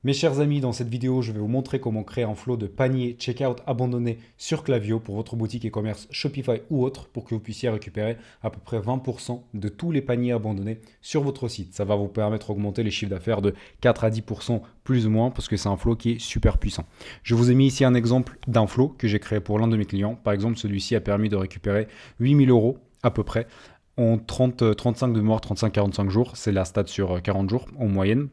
Mes chers amis, dans cette vidéo, je vais vous montrer comment créer un flow de panier checkout abandonné sur Klaviyo pour votre boutique e-commerce Shopify ou autre pour que vous puissiez récupérer à peu près 20% de tous les paniers abandonnés sur votre site. Ça va vous permettre d'augmenter les chiffres d'affaires de 4 à 10% plus ou moins parce que c'est un flow qui est super puissant. Je vous ai mis ici un exemple d'un flow que j'ai créé pour l'un de mes clients. Par exemple, celui-ci a permis de récupérer 8000 euros à peu près en 35 de mémoire, 35-45 jours. C'est la stat sur 40 jours en moyenne,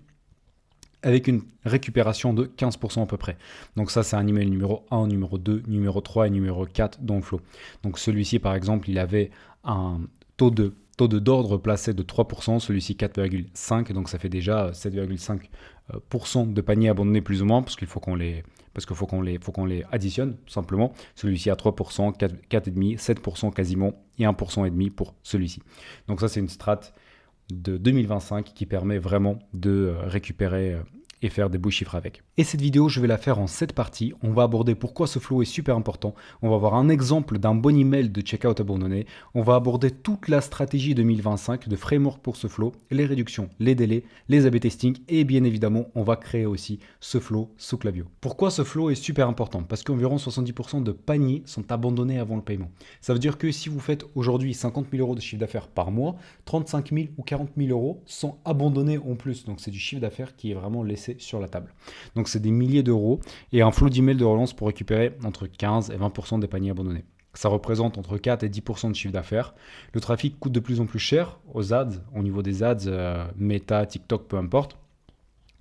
avec une récupération de 15% à peu près. Donc ça, c'est un email numéro 1, numéro 2, numéro 3 et numéro 4 dans le flow. Donc celui-ci, par exemple, il avait un d'ordre placé de 3%, celui-ci 4,5%, donc ça fait déjà 7,5% de paniers abandonnés plus ou moins, parce qu'il faut qu'on les additionne, tout simplement. Celui-ci à 3%, 4,5%, 7% quasiment, et 1,5% pour celui-ci. Donc ça, c'est une strat de 2025 qui permet vraiment de récupérer et faire des beaux chiffres avec. Et cette vidéo, je vais la faire en 7 parties. On va aborder pourquoi ce flow est super important. On va voir un exemple d'un bon email de checkout abandonné. On va aborder toute la stratégie 2025 de framework pour ce flow, les réductions, les délais, les A/B testing et bien évidemment, on va créer aussi ce flow sous Klaviyo. Pourquoi ce flow est super important? Parce qu'environ 70% de paniers sont abandonnés avant le paiement. Ça veut dire que si vous faites aujourd'hui 50 000 euros de chiffre d'affaires par mois, 35 000 ou 40 000 euros sont abandonnés en plus. Donc c'est du chiffre d'affaires qui est vraiment laissé sur la table. Donc c'est des milliers d'euros et un flot d'emails de relance pour récupérer entre 15 et 20% des paniers abandonnés. Ça représente entre 4 et 10% de chiffre d'affaires. Le trafic coûte de plus en plus cher aux ads, au niveau des ads, Meta, TikTok, peu importe.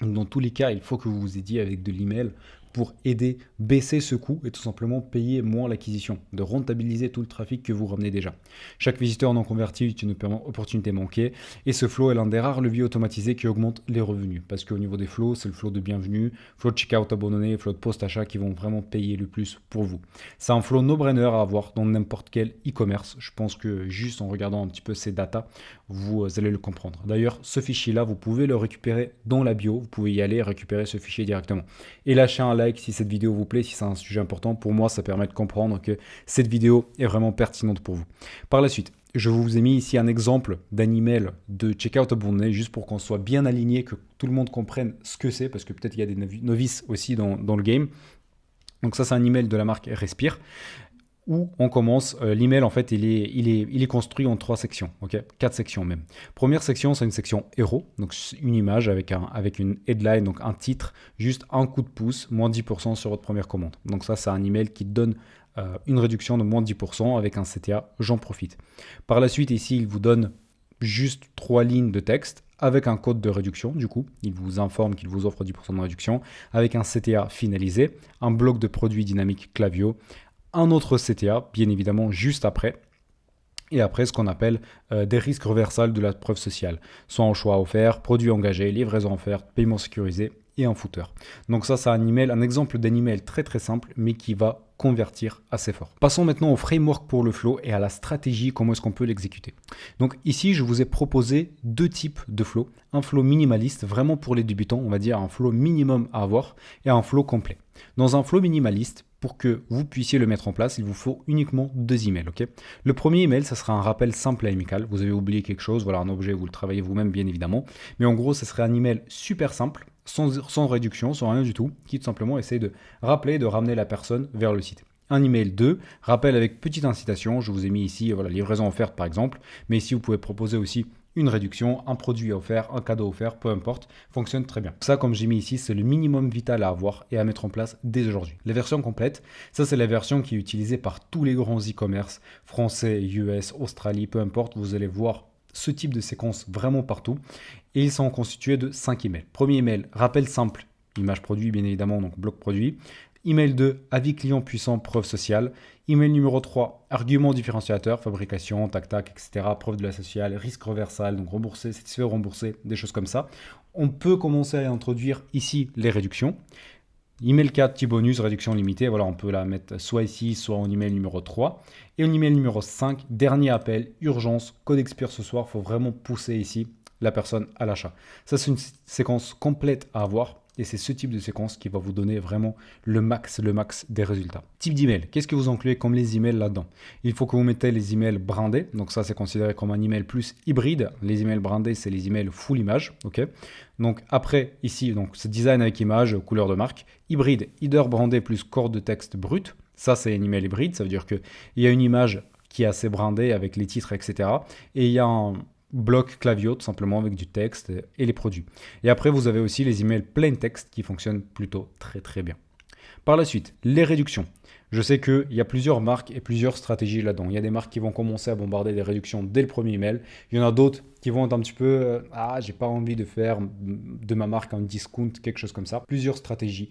Dans tous les cas, il faut que vous vous aidiez avec de l'email pour aider, baisser ce coût et tout simplement payer moins l'acquisition, de rentabiliser tout le trafic que vous ramenez déjà. Chaque visiteur non converti est une opportunité manquée et ce flow est l'un des rares leviers automatisés qui augmente les revenus parce qu'au niveau des flows, c'est le flow de bienvenue, flow de checkout abandonné, flow de post-achat qui vont vraiment payer le plus pour vous. C'est un flow no-brainer à avoir dans n'importe quel e-commerce. Je pense que juste en regardant un petit peu ces datas, vous allez le comprendre. D'ailleurs, ce fichier-là, vous pouvez le récupérer dans la bio. Vous pouvez y aller et récupérer ce fichier directement. Et lâchez un like si cette vidéo vous plaît, si c'est un sujet important. Pour moi, ça permet de comprendre que cette vidéo est vraiment pertinente pour vous. Par la suite, je vous ai mis ici un exemple d'un email de checkout abandonné, juste pour qu'on soit bien aligné, que tout le monde comprenne ce que c'est, parce que peut-être il y a des novices aussi dans le game. Donc ça, c'est un email de la marque Respire où on commence, l'email en fait il est construit en 3 sections, ok, 4 sections même. Première section, c'est une section héros, donc une image avec une headline, donc un titre, juste un coup de pouce, moins 10% sur votre première commande. Donc ça, c'est un email qui donne une réduction de moins 10% avec un CTA, j'en profite. Par la suite, ici, il vous donne juste 3 lignes de texte avec un code de réduction, du coup, il vous informe qu'il vous offre 10% de réduction, avec un CTA finalisé, un bloc de produits dynamiques Klaviyo, un autre CTA, bien évidemment, juste après. Et après, ce qu'on appelle des risques reversals de la preuve sociale. Soit en choix offert, produit engagé, livraison offerte, paiement sécurisé et un footer. Donc ça, c'est un exemple d'un email très très simple, mais qui va convertir assez fort. Passons maintenant au framework pour le flow et à la stratégie, comment est-ce qu'on peut l'exécuter. Donc ici, je vous ai proposé 2 types de flow. Un flow minimaliste, vraiment pour les débutants, on va dire un flow minimum à avoir, et un flow complet. Dans un flow minimaliste, pour que vous puissiez le mettre en place, il vous faut uniquement 2 emails. Okay, le premier email, ça sera un rappel simple et amical. Vous avez oublié quelque chose, voilà un objet, vous le travaillez vous-même bien évidemment. Mais en gros, ce serait un email super simple, sans réduction, sans rien du tout, qui tout simplement essaie de rappeler, de ramener la personne vers le site. Un email 2, rappel avec petite incitation, je vous ai mis ici, voilà, livraison offerte par exemple, mais ici vous pouvez proposer aussi une réduction, un produit offert, un cadeau offert, peu importe, fonctionne très bien. Ça, comme j'ai mis ici, c'est le minimum vital à avoir et à mettre en place dès aujourd'hui. La version complète, ça c'est la version qui est utilisée par tous les grands e-commerce, français, US, Australie, peu importe, vous allez voir ce type de séquence vraiment partout. Et ils sont constitués de 5 emails. Premier email, rappel simple, image produit bien évidemment, donc bloc produit. Email 2, avis client puissant, preuve sociale. Email numéro 3, argument différenciateur, fabrication, tac tac, etc. Preuve de la sociale, risque reversal, donc rembourser, satisfait, rembourser, des choses comme ça. On peut commencer à introduire ici les réductions. Email 4, petit bonus, réduction limitée. Voilà, on peut la mettre soit ici, soit en email numéro 3. Et en email numéro 5, dernier appel, urgence, code expire ce soir. Il faut vraiment pousser ici la personne à l'achat. Ça, c'est une séquence complète à avoir. Et c'est ce type de séquence qui va vous donner vraiment le max des résultats. Type d'email, qu'est-ce que vous incluez comme les emails là-dedans? Il faut que vous mettez les emails brandés. Donc ça, c'est considéré comme un email plus hybride. Les emails brandés, c'est les emails full image. Ok. Donc après, ici, donc c'est design avec image, couleur de marque. Hybride, header brandé plus corps de texte brut. Ça, c'est un email hybride. Ça veut dire qu'il y a une image qui est assez brandée avec les titres, etc. Et il y a un bloc Klaviyo tout simplement avec du texte et les produits. Et après, vous avez aussi les emails plain text qui fonctionnent plutôt très très bien. Par la suite, les réductions. Je sais qu'il y a plusieurs marques et plusieurs stratégies là-dedans. Il y a des marques qui vont commencer à bombarder des réductions dès le premier email. Il y en a d'autres qui vont être un petit peu j'ai pas envie de faire de ma marque un discount, quelque chose comme ça. Plusieurs stratégies.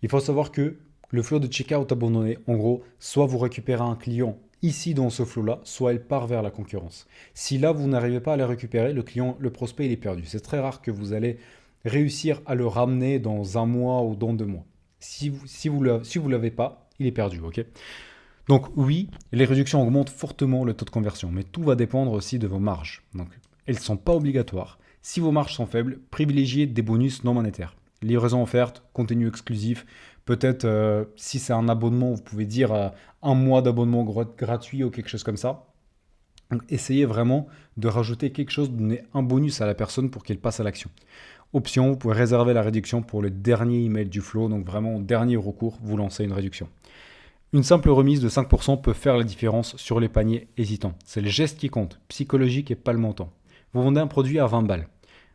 Il faut savoir que le flow de checkout abandonné, en gros, soit vous récupérez un client ici dans ce flow-là, soit elle part vers la concurrence. Si là, vous n'arrivez pas à les récupérer, le client, le prospect, il est perdu. C'est très rare que vous allez réussir à le ramener dans un mois ou dans 2 mois. Si vous l'avez pas, il est perdu, ok? Donc oui, les réductions augmentent fortement le taux de conversion, mais tout va dépendre aussi de vos marges. Donc elles ne sont pas obligatoires. Si vos marges sont faibles, privilégiez des bonus non monétaires. Livraison offerte, contenu exclusif, peut-être si c'est un abonnement, vous pouvez dire un mois d'abonnement gratuit ou quelque chose comme ça. Donc essayez vraiment de rajouter quelque chose, de donner un bonus à la personne pour qu'elle passe à l'action. Option, vous pouvez réserver la réduction pour le dernier email du flow, donc vraiment dernier recours, vous lancez une réduction. Une simple remise de 5% peut faire la différence sur les paniers hésitants. C'est le geste qui compte, psychologique et pas le montant. Vous vendez un produit à 20 balles.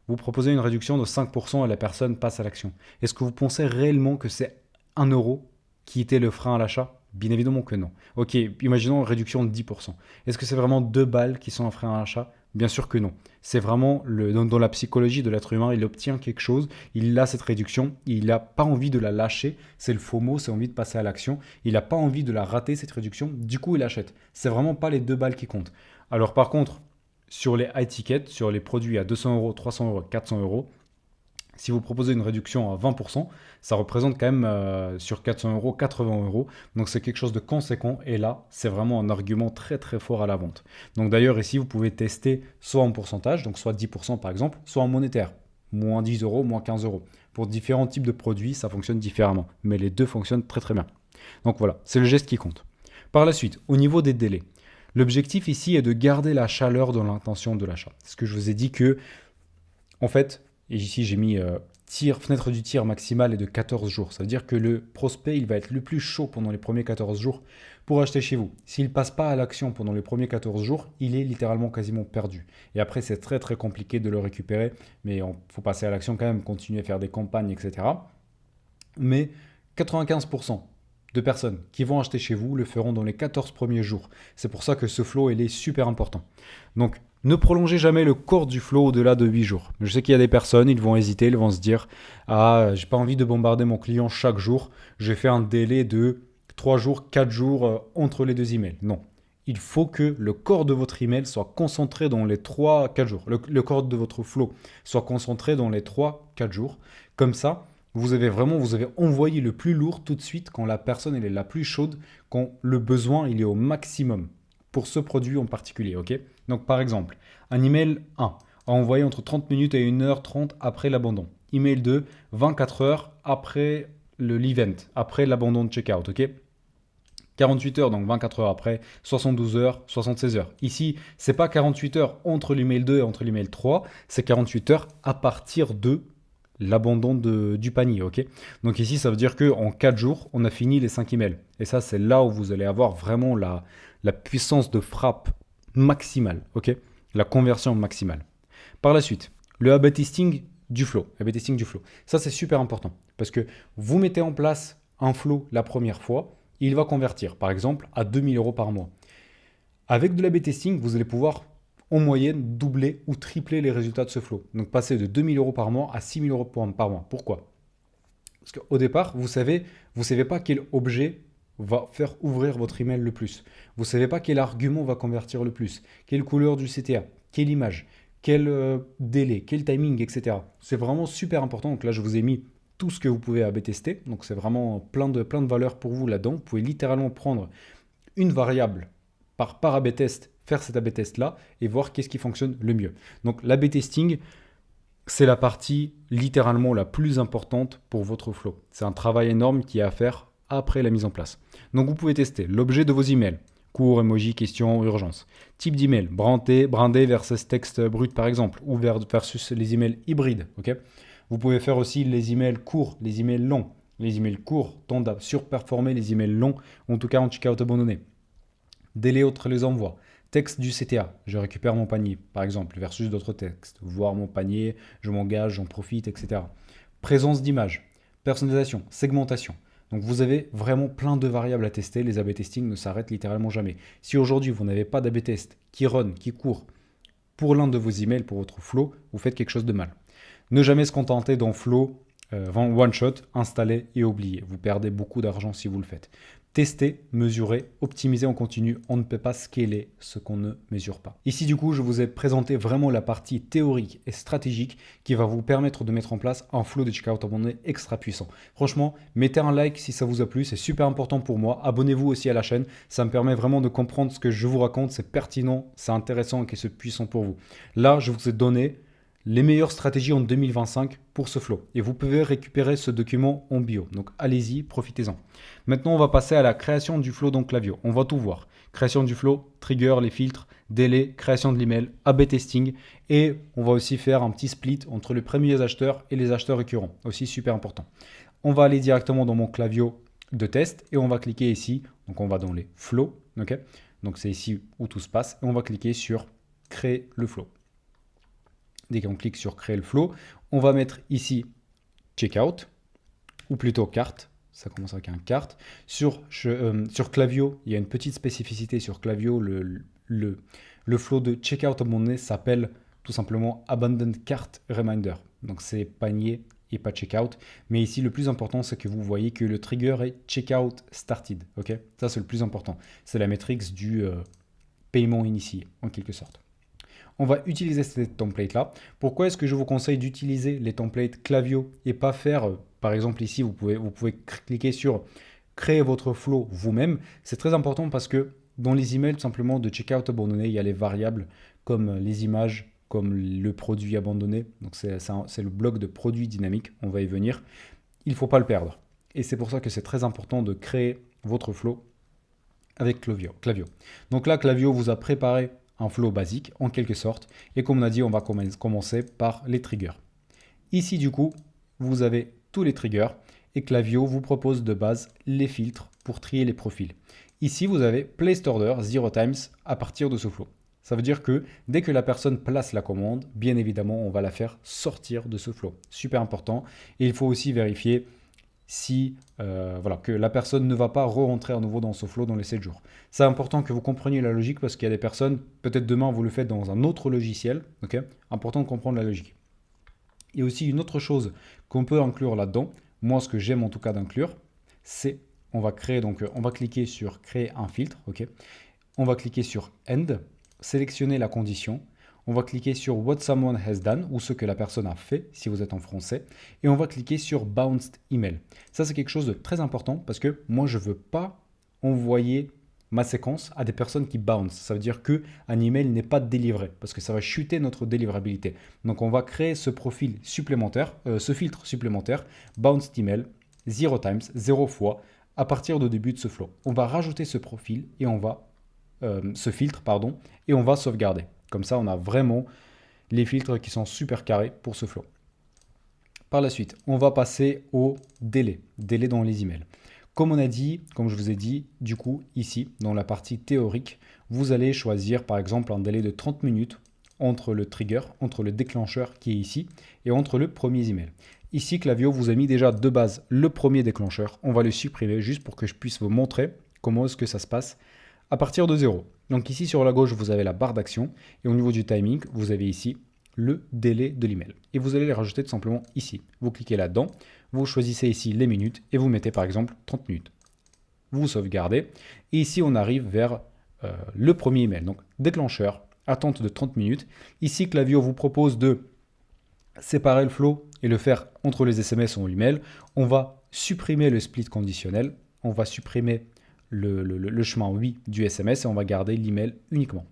Vous proposez une réduction de 5% et la personne passe à l'action. Est-ce que vous pensez réellement que c'est 1 euro qui était le frein à l'achat? Bien évidemment que non. Ok, imaginons une réduction de 10%. Est-ce que c'est vraiment 2 balles qui sont un frein à l'achat? Bien sûr que non. C'est vraiment dans la psychologie de l'être humain, il obtient quelque chose, il a cette réduction, il n'a pas envie de la lâcher, c'est le FOMO, c'est envie de passer à l'action, il n'a pas envie de la rater cette réduction, du coup il achète. C'est vraiment pas les 2 balles qui comptent. Alors par contre, sur les high tickets, sur les produits à 200 euros, 300 euros, 400 euros, si vous proposez une réduction à 20%, ça représente quand même sur 400 euros, 80 euros. Donc c'est quelque chose de conséquent. Et là, c'est vraiment un argument très très fort à la vente. Donc d'ailleurs, ici, vous pouvez tester soit en pourcentage, donc soit 10% par exemple, soit en monétaire. Moins 10 euros, moins 15 euros. Pour différents types de produits, ça fonctionne différemment. Mais les deux fonctionnent très très bien. Donc voilà, c'est le geste qui compte. Par la suite, au niveau des délais. L'objectif ici est de garder la chaleur dans l'intention de l'achat. C'est ce que je vous ai dit que, en fait, et ici j'ai mis fenêtre du tir maximale est de 14 jours. Ça veut dire que le prospect, il va être le plus chaud pendant les premiers 14 jours pour acheter chez vous. S'il ne passe pas à l'action pendant les premiers 14 jours, il est littéralement quasiment perdu. Et après, c'est très très compliqué de le récupérer, mais il faut passer à l'action quand même, continuer à faire des campagnes, etc. Mais 95% de personnes qui vont acheter chez vous le feront dans les 14 premiers jours. C'est pour ça que ce flow, il est super important. Donc, ne prolongez jamais le corps du flow au-delà de 8 jours. Je sais qu'il y a des personnes, ils vont hésiter, ils vont se dire j'ai pas envie de bombarder mon client chaque jour, je vais faire un délai de 3 jours, 4 jours entre les deux emails. Non. Il faut que le corps de votre email soit concentré dans les 3-4 jours. Le corps de votre flow soit concentré dans les 3-4 jours. Comme ça, vous avez envoyé le plus lourd tout de suite quand la personne elle est la plus chaude, quand le besoin il est au maximum pour ce produit en particulier. Ok. Donc par exemple, un email 1 à envoyer entre 30 minutes et 1h30 après l'abandon. Email 2, 24 heures après l'event, après l'abandon de checkout. Ok. 48 heures, donc 24 heures après, 72 heures, 76 heures. Ici, c'est pas 48 heures entre l'email 2 et entre l'email 3, c'est 48 heures à partir de l'abandon du panier, ok? Donc ici, ça veut dire qu'en 4 jours, on a fini les 5 emails. Et ça, c'est là où vous allez avoir vraiment la puissance de frappe maximale, ok? La conversion maximale. Par la suite, le A/B testing du flow. A/B testing du flow. Ça, c'est super important parce que vous mettez en place un flow la première fois, il va convertir, par exemple, à 2000 euros par mois. Avec de l'A/B testing, vous allez pouvoir en moyenne doubler ou tripler les résultats de ce flow. Donc passer de 2000 euros par mois à 6000 euros par mois. Pourquoi? Parce qu'au départ, vous savez pas quel objet va faire ouvrir votre email le plus. Vous ne savez pas quel argument va convertir le plus, quelle couleur du CTA, quelle image, quel délai, quel timing, etc. C'est vraiment super important. Donc là, je vous ai mis tout ce que vous pouvez A/B tester. Donc c'est vraiment plein de valeurs pour vous là-dedans. Vous pouvez littéralement prendre une variable par A/B test, faire cet A/B test là et voir qu'est-ce qui fonctionne le mieux. Donc l'A/B testing, C'est la partie littéralement la plus importante pour votre flow. C'est un travail énorme qui est à faire après la mise en place. Donc vous pouvez tester l'objet de vos emails, court, emoji, question, urgence. Type d'email, brandé versus texte brut par exemple, ou versus les emails hybrides. Ok. Vous pouvez faire aussi les emails courts, les emails longs. Les emails courts tendent à surperformer les emails longs, en tout cas en checkout abandonné. Délai entre les envois. Texte du CTA, je récupère mon panier, par exemple, versus d'autres textes. Voir mon panier, je m'engage, j'en profite, etc. Présence d'image, personnalisation, segmentation. Donc vous avez vraiment plein de variables à tester. Les A/B testing ne s'arrêtent littéralement jamais. Si aujourd'hui vous n'avez pas d'A/B test qui run, qui court pour l'un de vos emails, pour votre flow, vous faites quelque chose de mal. Ne jamais se contenter d'un flow one shot, installer et oublier. Vous perdez beaucoup d'argent si vous le faites. Tester, mesurer, optimiser en continu. On ne peut pas scaler ce qu'on ne mesure pas. Ici, du coup, je vous ai présenté vraiment la partie théorique et stratégique qui va vous permettre de mettre en place un flow de checkout abandonné extra puissant. Franchement, mettez un like si ça vous a plu, c'est super important pour moi. Abonnez-vous aussi à la chaîne, ça me permet vraiment de comprendre ce que je vous raconte, c'est pertinent, c'est intéressant et c'est puissant pour vous. Là, je vous ai donné les meilleures stratégies en 2025 pour ce flow. Et vous pouvez récupérer ce document en bio. Donc allez-y, profitez-en. Maintenant, on va passer à la création du flow dans Klaviyo. On va tout voir. Création du flow, trigger, les filtres, délai, création de l'email, A/B testing. Et on va aussi faire un petit split entre les premiers acheteurs et les acheteurs récurrents. Aussi super important. On va aller directement dans mon Klaviyo de test et on va cliquer ici. Donc on va dans les flows. Okay, donc c'est ici où tout se passe. Et on va cliquer sur créer le flow. Dès qu'on clique sur créer le flow, on va mettre ici checkout, ou plutôt carte. Ça commence avec un carte. Sur Klaviyo, il y a une petite spécificité sur Klaviyo. Le flow de checkout abandonné s'appelle tout simplement Abandoned Cart Reminder. Donc c'est panier et pas checkout. Mais ici, le plus important, c'est que vous voyez que le trigger est checkout started. Okay, ça, c'est le plus important. C'est la métrique du paiement initié, en quelque sorte. On va utiliser cette template-là. Pourquoi est-ce que je vous conseille d'utiliser les templates Klaviyo et pas faire, par exemple ici, vous pouvez cliquer sur créer votre flow vous-même. C'est très important parce que dans les emails tout simplement de checkout abandonné, il y a les variables comme les images, comme le produit abandonné. Donc c'est le bloc de produit dynamique, on va y venir. Il ne faut pas le perdre. Et c'est pour ça que c'est très important de créer votre flow avec Klaviyo. Donc là, Klaviyo vous a préparé un flow basique en quelque sorte. Et comme on a dit, on va commencer par les triggers. Ici, du coup, vous avez tous les triggers et Klaviyo vous propose de base les filtres pour trier les profils. Ici, vous avez Placed Order 0 times à partir de ce flow. Ça veut dire que dès que la personne place la commande, bien évidemment, on va la faire sortir de ce flow. Super important. Et il faut aussi vérifier si que la personne ne va pas re-rentrer à nouveau dans ce flow dans les 7 jours. C'est important que vous compreniez la logique parce qu'il y a des personnes, peut-être demain vous le faites dans un autre logiciel, ok. Important de comprendre la logique. Il y a aussi une autre chose qu'on peut inclure là-dedans, moi ce que j'aime en tout cas d'inclure, c'est on va cliquer sur créer un filtre, ok. On va cliquer sur End, sélectionner la condition. On va cliquer sur What Someone Has Done ou ce que la personne a fait si vous êtes en français. Et on va cliquer sur Bounced Email. Ça, c'est quelque chose de très important parce que moi, je ne veux pas envoyer ma séquence à des personnes qui bounce. Ça veut dire qu'un email n'est pas délivré parce que ça va chuter notre délivrabilité. Donc, on va créer ce profil supplémentaire, ce filtre supplémentaire, Bounced Email, 0 times, 0 fois, à partir du début de ce flow. On va rajouter ce profil et ce filtre, et on va sauvegarder. Comme ça, on a vraiment les filtres qui sont super carrés pour ce flow. Par la suite, on va passer au délai dans les emails. Comme je vous ai dit, du coup, ici, dans la partie théorique, vous allez choisir par exemple un délai de 30 minutes entre le trigger, entre le déclencheur qui est ici, et entre le premier email. Ici, Klaviyo vous a mis déjà de base le premier déclencheur. On va le supprimer juste pour que je puisse vous montrer comment est-ce que ça se passe à partir de 0. Donc ici sur la gauche, vous avez la barre d'action et au niveau du timing, vous avez ici le délai de l'email. Et vous allez les rajouter tout simplement ici. Vous cliquez là-dedans, vous choisissez ici les minutes et vous mettez par exemple 30 minutes. Vous sauvegardez et ici on arrive vers le premier email. Donc déclencheur, attente de 30 minutes. Ici Klaviyo vous propose de séparer le flow et le faire entre les SMS ou l'email. On va supprimer le split conditionnel. On va supprimer le chemin oui du SMS et on va garder l'email uniquement.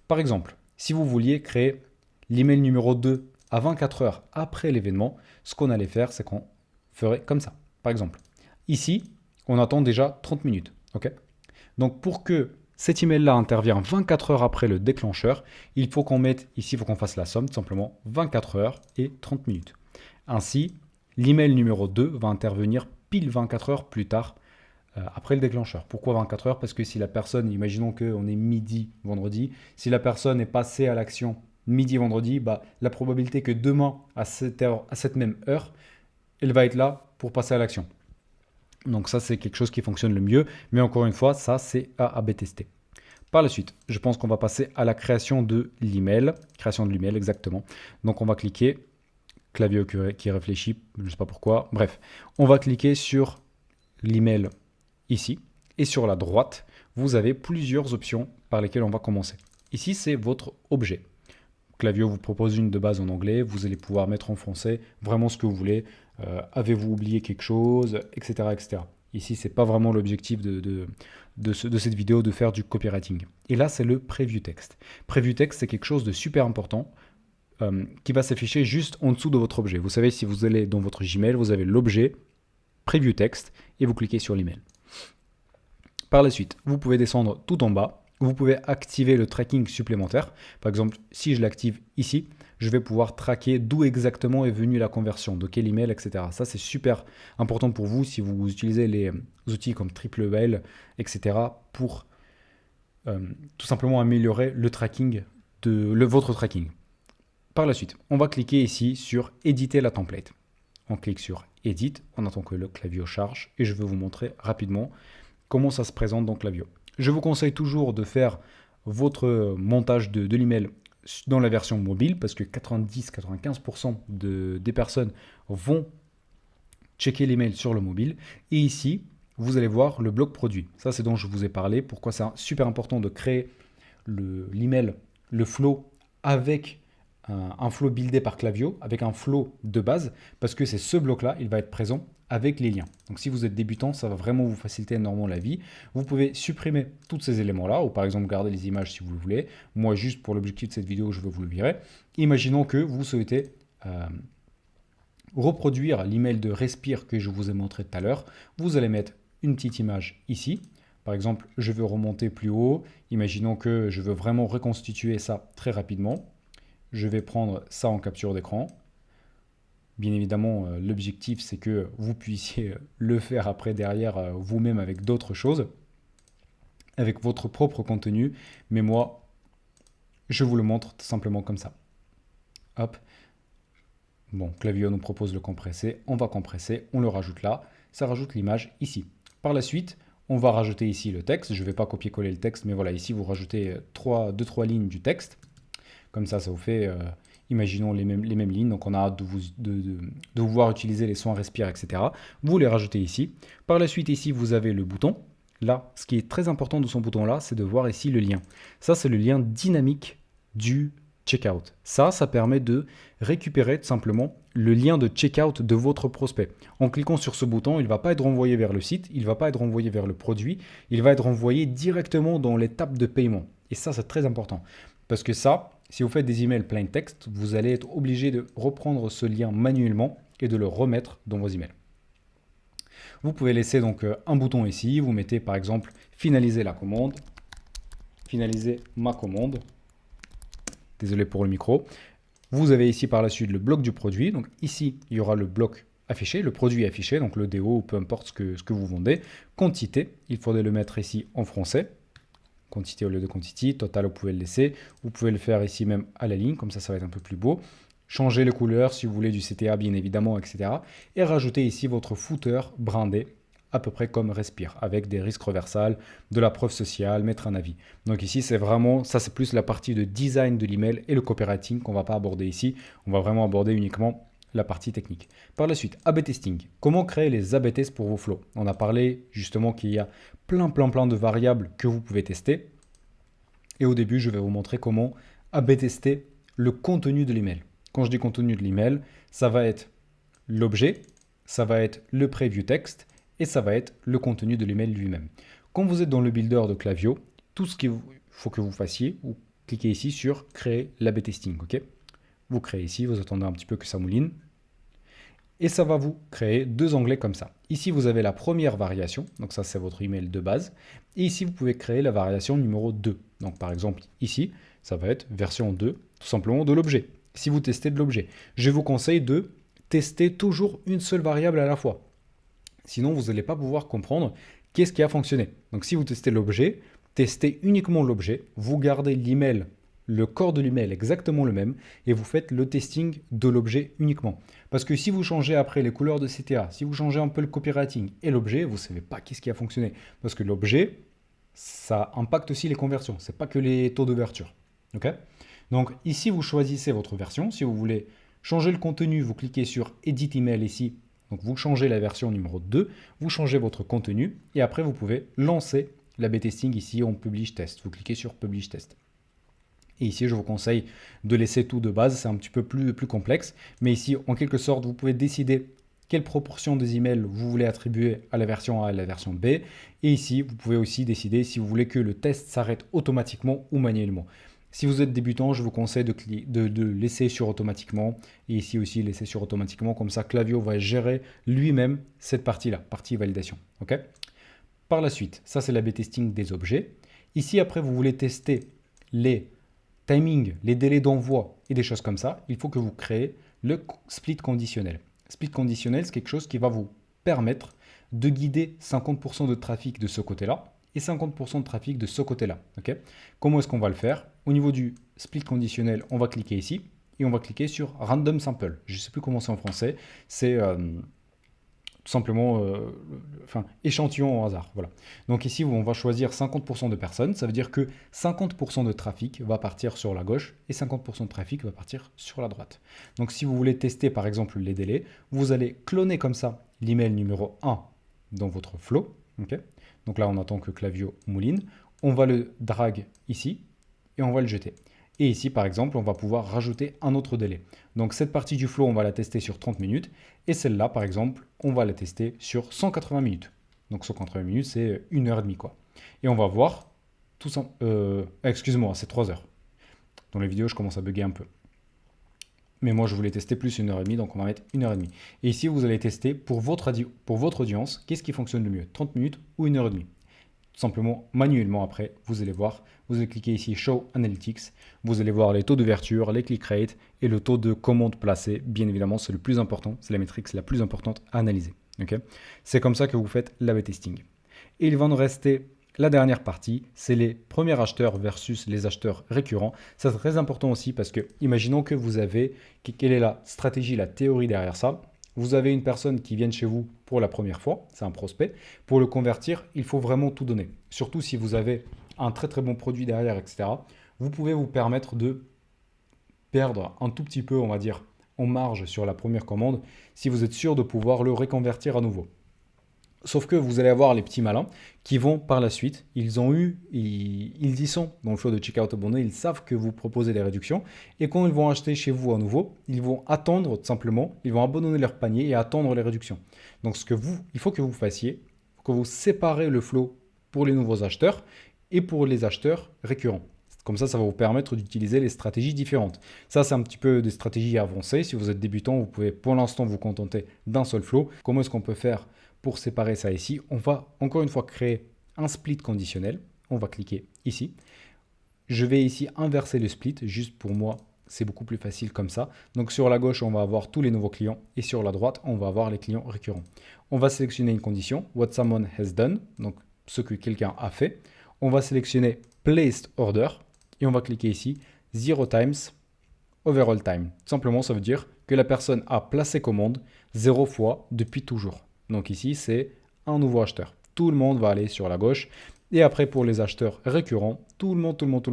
Par exemple, si vous vouliez créer l'email numéro 2 à 24 heures après l'événement, ce qu'on allait faire, c'est qu'on ferait comme ça. Par exemple, ici, on attend déjà 30 minutes. Ok. Donc pour que cet email-là intervienne 24 heures après le déclencheur, il faut qu'on mette, ici, il faut qu'on fasse la somme, tout simplement, 24 heures et 30 minutes. Ainsi, l'email numéro 2 va intervenir pile 24 heures plus tard après le déclencheur. Pourquoi 24 heures? Parce que si la personne, imaginons qu'on est midi vendredi, si la personne est passée à l'action midi vendredi, bah, la probabilité que demain à cette même heure, elle va être là pour passer à l'action. Donc ça, c'est quelque chose qui fonctionne le mieux. Mais encore une fois, ça, c'est à AB tester. Par la suite, je pense qu'on va passer à la création de l'email. Création de l'email, exactement. Donc on va cliquer, clavier qui réfléchit, je ne sais pas pourquoi. Bref, on va cliquer sur l'email ici. Et sur la droite, vous avez plusieurs options par lesquelles on va commencer. Ici, c'est votre objet. Klaviyo vous propose une de base en anglais, vous allez pouvoir mettre en français vraiment ce que vous voulez. Avez-vous oublié quelque chose, etc. etc. Ici, ce n'est pas vraiment l'objectif de cette vidéo de faire du copywriting. Et là, c'est le preview text. Preview text, c'est quelque chose de super important qui va s'afficher juste en dessous de votre objet. Vous savez, si vous allez dans votre Gmail, vous avez l'objet preview text et vous cliquez sur l'email. Par la suite, vous pouvez descendre tout en bas. Vous pouvez activer le tracking supplémentaire. Par exemple, si je l'active ici, je vais pouvoir traquer d'où exactement est venue la conversion, de quel email, etc. Ça, c'est super important pour vous si vous utilisez les outils comme TripleWhale, etc. pour tout simplement améliorer le tracking votre tracking. Par la suite, on va cliquer ici sur éditer la template. On clique sur Edit, on attend que le Klaviyo charge et je vais vous montrer rapidement comment ça se présente dans Klaviyo. Je vous conseille toujours de faire votre montage de l'email dans la version mobile parce que 90-95% des personnes vont checker l'email sur le mobile. Et ici, vous allez voir le bloc produit. Ça, c'est dont je vous ai parlé. Pourquoi c'est super important de créer l'email, le flow avec un flow buildé par Klaviyo, avec un flow de base, parce que c'est ce bloc-là, il va être présent avec les liens. Donc si vous êtes débutant, ça va vraiment vous faciliter énormément la vie. Vous pouvez supprimer tous ces éléments-là, ou par exemple garder les images si vous le voulez. Moi, juste pour l'objectif de cette vidéo, je vais vous le virer. Imaginons que vous souhaitez reproduire l'email de Respire que je vous ai montré tout à l'heure. Vous allez mettre une petite image ici. Par exemple, je veux remonter plus haut. Imaginons que je veux vraiment reconstituer ça très rapidement. Je vais prendre ça en capture d'écran. Bien évidemment, l'objectif, c'est que vous puissiez le faire après derrière vous-même avec d'autres choses, avec votre propre contenu. Mais moi, je vous le montre tout simplement comme ça. Hop. Bon, Klaviyo nous propose le compresser. On va compresser, on le rajoute là. Ça rajoute l'image ici. Par la suite, on va rajouter ici le texte. Je ne vais pas copier-coller le texte, mais voilà, ici, vous rajoutez 2-3 lignes du texte. Comme ça vous fait, imaginons les mêmes lignes. Donc, on a hâte de vous voir utiliser les soins respire, etc. Vous les rajoutez ici. Par la suite, ici, vous avez le bouton. Là, ce qui est très important de son bouton-là, c'est de voir ici le lien. Ça, c'est le lien dynamique du checkout. Ça permet de récupérer tout simplement le lien de checkout de votre prospect. En cliquant sur ce bouton, il ne va pas être renvoyé vers le site, il ne va pas être renvoyé vers le produit, il va être renvoyé directement dans l'étape de paiement. Et ça, c'est très important. Parce que ça, si vous faites des emails plain text, vous allez être obligé de reprendre ce lien manuellement et de le remettre dans vos emails. Vous pouvez laisser donc un bouton ici. Vous mettez par exemple finaliser la commande, finaliser ma commande. Désolé pour le micro. Vous avez ici par la suite le bloc du produit. Donc ici, il y aura le bloc affiché, le produit affiché, donc le DO ou peu importe ce que vous vendez. Quantité, il faudrait le mettre ici en français. Quantité au lieu de quantity, total, vous pouvez le laisser. Vous pouvez le faire ici même à la ligne, comme ça va être un peu plus beau. Changer les couleurs si vous voulez du CTA bien évidemment, etc. Et rajouter ici votre footer brandé, à peu près comme Respire, avec des risques reversals, de la preuve sociale, mettre un avis. Donc ici, c'est vraiment, ça c'est plus la partie de design de l'email et le copywriting qu'on ne va pas aborder ici. On va vraiment aborder uniquement la partie technique. Par la suite, A/B testing. Comment créer les A/B tests pour vos flows? On a parlé justement qu'il y a plein de variables que vous pouvez tester. Et au début, je vais vous montrer comment A/B tester le contenu de l'email. Quand je dis contenu de l'email, ça va être l'objet, ça va être le preview text et ça va être le contenu de l'email lui-même. Quand vous êtes dans le builder de Klaviyo, tout ce qu'il faut que vous fassiez, vous cliquez ici sur créer l'A/B testing. Okay, Vous créez ici, vous attendez un petit peu que ça mouline. Et ça va vous créer deux onglets comme ça. Ici, vous avez la première variation, donc ça c'est votre email de base. Et ici, vous pouvez créer la variation numéro 2. Donc par exemple, ici, ça va être version 2, tout simplement de l'objet. Si vous testez de l'objet, je vous conseille de tester toujours une seule variable à la fois. Sinon, vous n'allez pas pouvoir comprendre qu'est-ce qui a fonctionné. Donc si vous testez l'objet, testez uniquement l'objet, vous gardez l'email, le corps de l'email exactement le même et vous faites le testing de l'objet uniquement. Parce que si vous changez après les couleurs de CTA, si vous changez un peu le copywriting et l'objet, vous ne savez pas qu'est-ce qui a fonctionné. Parce que l'objet, ça impacte aussi les conversions, ce n'est pas que les taux d'ouverture. Okay. Donc ici, vous choisissez votre version. Si vous voulez changer le contenu, vous cliquez sur Edit Email ici. Donc vous changez la version numéro 2, vous changez votre contenu et après vous pouvez lancer l'A/B testing ici en Publish Test. Vous cliquez sur Publish Test. Et ici, je vous conseille de laisser tout de base, c'est un petit peu plus complexe. Mais ici, en quelque sorte, vous pouvez décider quelle proportion des emails vous voulez attribuer à la version A et à la version B. Et ici, vous pouvez aussi décider si vous voulez que le test s'arrête automatiquement ou manuellement. Si vous êtes débutant, je vous conseille de laisser sur automatiquement. Et ici aussi, laisser sur automatiquement. Comme ça, Klaviyo va gérer lui-même cette partie-là, partie validation. Okay. Par la suite, ça c'est l'A/B testing des objets. Ici, après, vous voulez tester les timings, les délais d'envoi et des choses comme ça. Il faut que vous créez le split conditionnel. Split conditionnel, c'est quelque chose qui va vous permettre de guider 50% de trafic de ce côté-là et 50% de trafic de ce côté-là. Okay. Comment est-ce qu'on va le faire? Au niveau du split conditionnel, on va cliquer ici et on va cliquer sur Random Sample. Je ne sais plus comment c'est en français. C'est tout simplement échantillon au hasard. Voilà. Donc ici, on va choisir 50% de personnes. Ça veut dire que 50% de trafic va partir sur la gauche et 50% de trafic va partir sur la droite. Donc si vous voulez tester par exemple les délais, vous allez cloner comme ça l'email numéro 1 dans votre flow. Okay. Donc là, on attend que Klaviyo mouline. On va le drag ici et on va le jeter. Et ici, par exemple, on va pouvoir rajouter un autre délai. Donc cette partie du flow, on va la tester sur 30 minutes. Et celle-là, par exemple, on va la tester sur 180 minutes. Donc 180 minutes, c'est 1h30 quoi. Et on va voir tout ça. Excuse-moi, c'est 3 heures. Dans les vidéos, je commence à bugger un peu. Mais moi, je voulais tester plus 1h30, donc on va mettre 1h30. Et ici, vous allez tester pour votre audience, qu'est-ce qui fonctionne le mieux, 30 minutes ou 1h30. Tout simplement, manuellement après, vous allez voir, vous allez cliquer ici Show Analytics, vous allez voir les taux d'ouverture, les click rates et le taux de commandes placées. Bien évidemment, c'est le plus important, c'est la métrique la plus importante à analyser. Okay. C'est comme ça que vous faites l'A/B testing. Et il va nous rester la dernière partie, c'est les premiers acheteurs versus les acheteurs récurrents. C'est très important aussi parce que, imaginons que vous avez, quelle est la stratégie, la théorie derrière ça. Vous avez une personne qui vient chez vous pour la première fois, c'est un prospect. Pour le convertir, il faut vraiment tout donner. Surtout si vous avez un très très bon produit derrière, etc. Vous pouvez vous permettre de perdre un tout petit peu, on va dire, en marge sur la première commande si vous êtes sûr de pouvoir le reconvertir à nouveau. Sauf que vous allez avoir les petits malins qui vont par la suite, ils y sont dans le flow de checkout abonné, ils savent que vous proposez des réductions et quand ils vont acheter chez vous à nouveau, ils vont attendre tout simplement, ils vont abandonner leur panier et attendre les réductions. Donc il faut que vous fassiez, que vous séparez le flow pour les nouveaux acheteurs et pour les acheteurs récurrents. Comme ça va vous permettre d'utiliser les stratégies différentes. Ça, c'est un petit peu des stratégies avancées. Si vous êtes débutant, vous pouvez pour l'instant vous contenter d'un seul flow. Comment est-ce qu'on peut faire pour séparer ça ici? On va encore une fois créer un split conditionnel. On va cliquer ici. Je vais ici inverser le split. Juste pour moi, c'est beaucoup plus facile comme ça. Donc sur la gauche, on va avoir tous les nouveaux clients. Et sur la droite, on va avoir les clients récurrents. On va sélectionner une condition. What someone has done. Donc ce que quelqu'un a fait. On va sélectionner Placed Order. Et on va cliquer ici 0 times overall time. Simplement, ça veut dire que la personne a placé commande 0 fois depuis toujours. Donc ici, c'est un nouveau acheteur. Tout le monde va aller sur la gauche. Et après, pour les acheteurs récurrents, tout le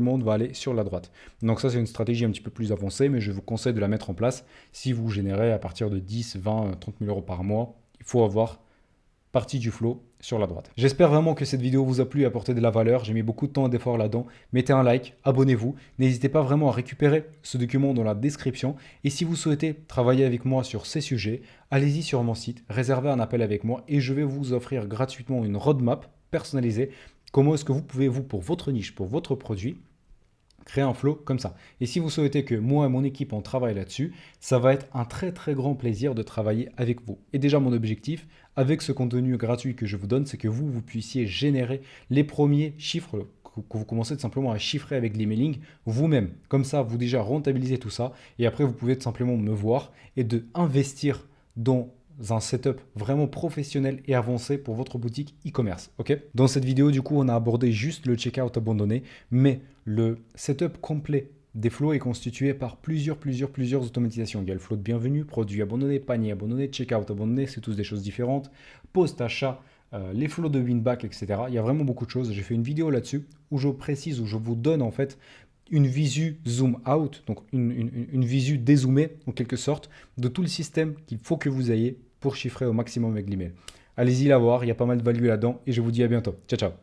monde va aller sur la droite. Donc ça, c'est une stratégie un petit peu plus avancée, mais je vous conseille de la mettre en place si vous générez à partir de 10, 20, 30 000 euros par mois. Il faut avoir partie du flow sur la droite. J'espère vraiment que cette vidéo vous a plu et apporté de la valeur. J'ai mis beaucoup de temps et d'efforts là-dedans. Mettez un like, abonnez-vous. N'hésitez pas vraiment à récupérer ce document dans la description. Et si vous souhaitez travailler avec moi sur ces sujets, allez-y sur mon site, réservez un appel avec moi et je vais vous offrir gratuitement une roadmap personnalisée. Comment est-ce que vous pouvez, pour votre niche, pour votre produit, créer un flow comme ça. Et si vous souhaitez que moi et mon équipe on travaille là-dessus, ça va être un très très grand plaisir de travailler avec vous. Et déjà mon objectif avec ce contenu gratuit que je vous donne, c'est que vous puissiez générer les premiers chiffres, que vous commencez tout simplement à chiffrer avec l'emailing vous-même. Comme ça, vous déjà rentabilisez tout ça et après vous pouvez tout simplement me voir et de investir dans un setup vraiment professionnel et avancé pour votre boutique e-commerce. Ok. Dans cette vidéo, du coup, on a abordé juste le checkout abandonné, mais le setup complet des flows est constitué par plusieurs automatisations. Il y a le flow de bienvenue, produit abandonné, panier abandonné, checkout abandonné, c'est tous des choses différentes, post-achat, les flows de winback, etc. Il y a vraiment beaucoup de choses. J'ai fait une vidéo là-dessus où je précise, où je vous donne en fait une visu zoom out, donc une visu dézoomée en quelque sorte de tout le système qu'il faut que vous ayez pour chiffrer au maximum avec l'email. Allez-y la voir, il y a pas mal de value là-dedans et je vous dis à bientôt. Ciao, ciao.